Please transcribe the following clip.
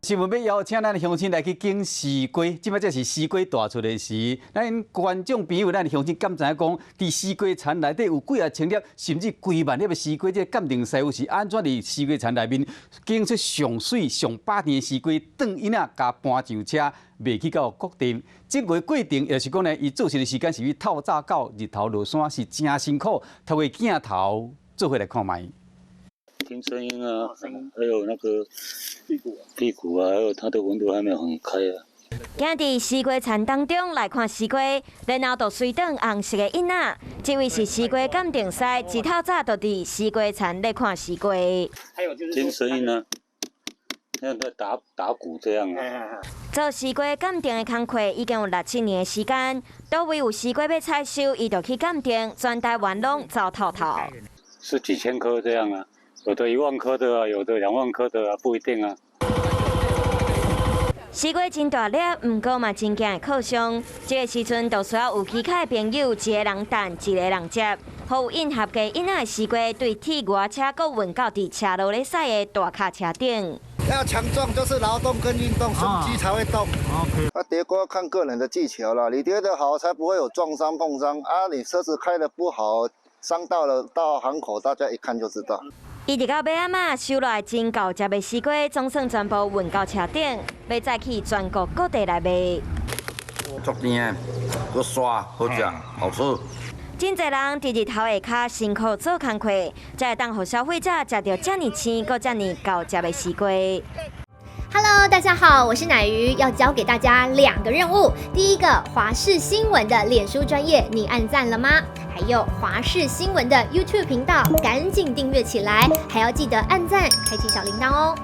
新闻要邀请咱的乡亲来去景西瓜，即摆才是西瓜大出的时，咱观众朋友，咱的乡亲敢知影讲，伫西瓜田内底有几啊千粒，甚至几万粒的西瓜，这鉴定师傅是安怎伫西瓜田内面经出上水、上百年的西瓜，转伊那甲搬上车，卖去到各地。整个过程，也就是讲呢，伊做事的时间是比透早到日头落山是真辛苦，透过镜头做回来看卖。 听声音啊，还有那个屁股啊，还有它的温度还没有很开啊。今伫西瓜田当中来看西瓜，然后就随等红色的囡仔。这位是西瓜鉴定师，一透早就伫西瓜田咧看西瓜。听声音啊，像在打鼓这样啊。做西瓜鉴定的工课已经有6、7年的时间，倒位有西瓜要采收，伊就去鉴定，全台湾拢走透透。是几千颗这样啊。 有的1万颗的啊，有的2万颗的啊，不一定啊。西瓜真大粒，毋过嘛真惊会靠伤。这个时阵，就需要有技巧的朋友，一个人等，一个人接，好有应合嘅囡仔的西瓜，对铁外车搁运到伫车路咧驶的大卡车顶。要强壮，就是劳动跟运动，胸肌才会动。OK。叠锅看个人的技巧啦，你叠得好，才不会有撞伤碰伤啊。你车子开得不好，伤到了到行口，大家一看就知道。 伊直到尾仔嘛收来真高价的西瓜，总算全部运到车顶，要再去全国各地来卖。足甜，又刷，好食，好吃。真侪人伫日头下骹辛苦做工课，才会当互消费者食到遮尔鲜、搁遮尔高价的西瓜。Hello， 大家好，我是乃瑜，要教给大家2个任务。第一个，华视新闻的脸书专页，你按赞了吗？还有华视新闻的 YouTube 频道，赶紧订阅起来，还要记得按赞，开启小铃铛哦。